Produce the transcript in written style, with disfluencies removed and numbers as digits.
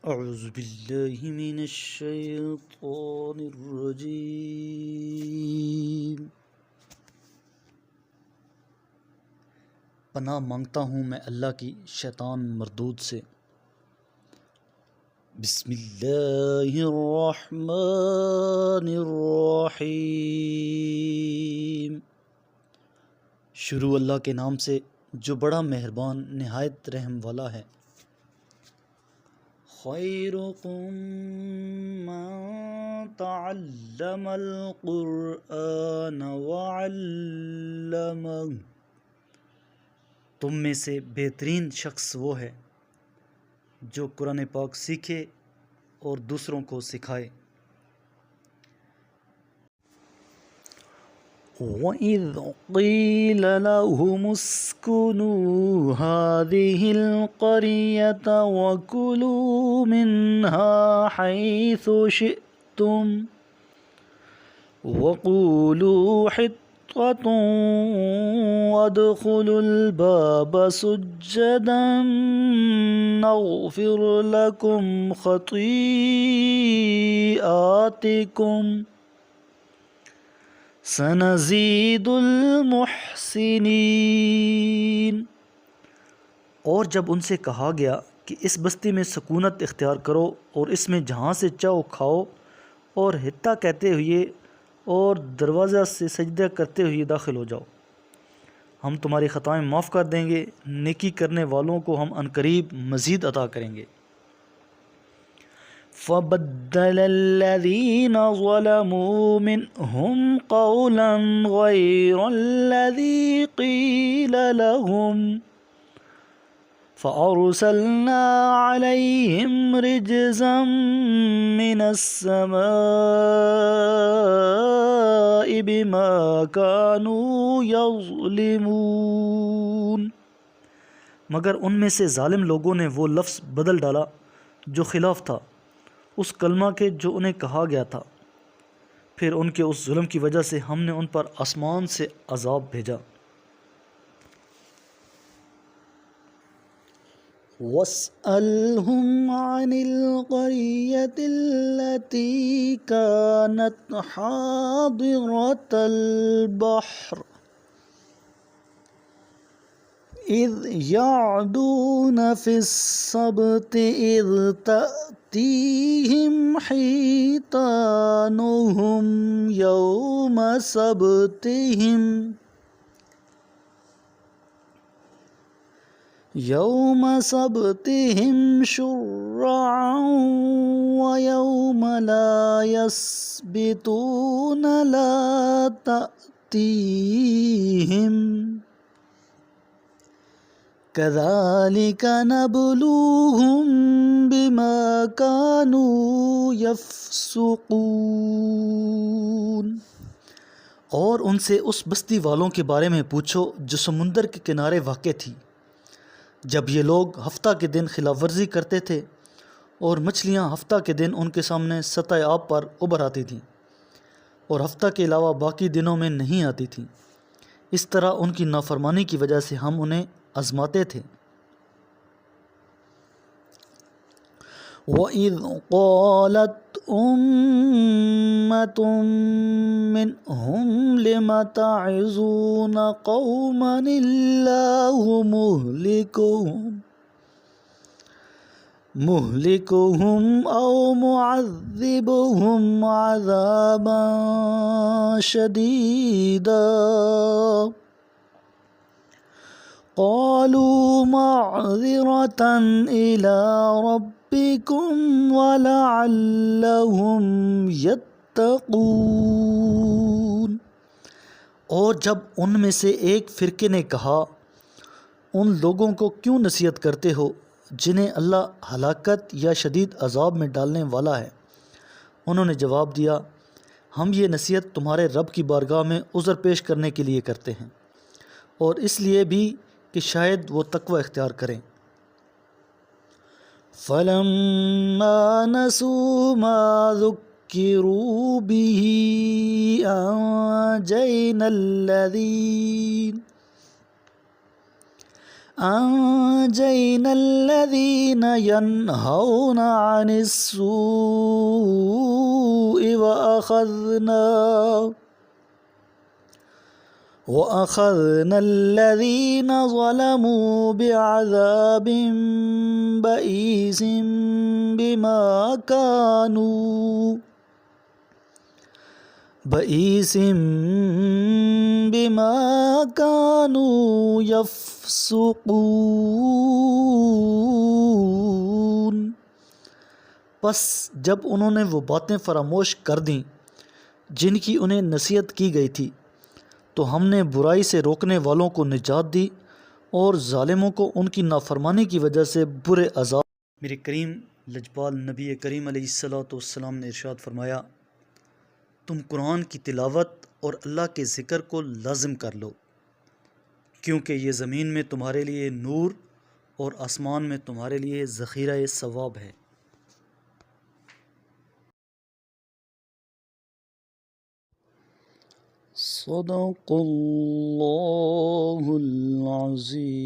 اعوذ باللہ من الشیطان الرجیم۔ پناہ مانگتا ہوں میں اللہ کی شیطان مردود سے۔ بسم اللہ الرحمن الرحیم۔ شروع اللہ کے نام سے جو بڑا مہربان نہایت رحم والا ہے۔ خیرکم من تعلم القرآن وعلمہ، تم میں سے بہترین شخص وہ ہے جو قرآن پاک سیکھے اور دوسروں کو سکھائے۔ وَإِذْ قِيلَ لَهُمُ اسْكُنُوا هَٰذِهِ الْقَرْيَةَ وَكُلُوا مِنْهَا حَيْثُ شِئْتُمْ وَقُولُوا حِطَّةٌ وَادْخُلُوا الْبَابَ سُجَّدًا نَغْفِرْ لَكُمْ خَطِيئَاتِكُمْ سَنَزِيدُ الْمُحْسِنِينَ۔ اور جب ان سے کہا گیا کہ اس بستی میں سکونت اختیار کرو اور اس میں جہاں سے چاہو کھاؤ، اور حتہ کہتے ہوئے اور دروازہ سے سجدہ کرتے ہوئے داخل ہو جاؤ، ہم تمہاری خطائیں معاف کر دیں گے، نیکی کرنے والوں کو ہم عنقریب مزید عطا کریں گے۔ فَبَدَّلَ الَّذِينَ ظَلَمُوا مِنْهُمْ قَوْلًا غَيْرَ الَّذِي قِيلَ لَهُمْ فَأَرْسَلْنَا عَلَيْهِمْ رِجْزًا مِّنَ السَّمَاءِ بِمَا كَانُوا يَظْلِمُونَ۔ مگر ان میں سے ظالم لوگوں نے وہ لفظ بدل ڈالا جو خلاف تھا اس کلمہ کے جو انہیں کہا گیا تھا، پھر ان کے اس ظلم کی وجہ سے ہم نے ان پر آسمان سے عذاب بھیجا۔ وَاسْأَلْهُمْ عَنِ الْقَرْيَةِ الَّتِي كَانَتْ حَاضِرَةَ الْبَحْرِ إِذْ يَعْدُونَ فِي السَّبْتِ إِذْ تَأْتِيهِمْ حِيتَانُهُمْ يَوْمَ سَبْتِهِمْ شُرَّعًا وَيَوْمَ لَا يَسْبِتُونَ لَا تَأْتِيهِمْ كَذَلِكَ نَبْلُوهُم بِمَا كَانُوا يَفْسُقُونَ۔ اور ان سے اس بستی والوں کے بارے میں پوچھو جو سمندر کے کنارے واقع تھی، جب یہ لوگ ہفتہ کے دن خلاف ورزی کرتے تھے اور مچھلیاں ہفتہ کے دن ان کے سامنے سطح آب پر ابھر آتی تھیں اور ہفتہ کے علاوہ باقی دنوں میں نہیں آتی تھیں، اس طرح ان کی نافرمانی کی وجہ سے ہم انہیں آزماتے تھے۔ وَإِذْ قَالَتْ أُمَّةٌ مِّنْهُمْ لِمَ تَعِظُونَ قَوْمًا اللَّهُ مُهْلِكُهُمْ أَوْ مُعَذِّبُهُمْ عَذَابًا شَدِيدًا قَالُوا مَعْذِرَةً إِلَىٰ رَبِّكُمْ وَلَعَلَّهُمْ يَتَّقُونَ۔ اور جب ان میں سے ایک فرقے نے کہا، ان لوگوں کو کیوں نصیحت کرتے ہو جنہیں اللہ ہلاکت یا شدید عذاب میں ڈالنے والا ہے؟ انہوں نے جواب دیا، ہم یہ نصیحت تمہارے رب کی بارگاہ میں عذر پیش کرنے کے لیے کرتے ہیں، اور اس لیے بھی کہ شاید وہ تقوی اختیار کریں۔ فَلَمَّا نَسُوا مَا ذُكِّرُوا بِهِ أَنجَيْنَا أنجينا الذين ينهون عن السوء وأخذنا الذين ظلموا بعذاب بئيس بما كانوا يفسقون۔ پس جب انہوں نے وہ باتیں فراموش کر دیں جن کی انہیں نصیحت کی گئی تھی تو ہم نے برائی سے روکنے والوں کو نجات دی اور ظالموں کو ان کی نافرمانی کی وجہ سے برے عذاب۔ میرے کریم لجپال نبی کریم علیہ الصلوۃ والسلام نے ارشاد فرمایا، تم قرآن کی تلاوت اور اللہ کے ذکر کو لازم کر لو، کیونکہ یہ زمین میں تمہارے لیے نور اور آسمان میں تمہارے لیے ذخیرہ ثواب ہے۔ صدق اللہ العظیم۔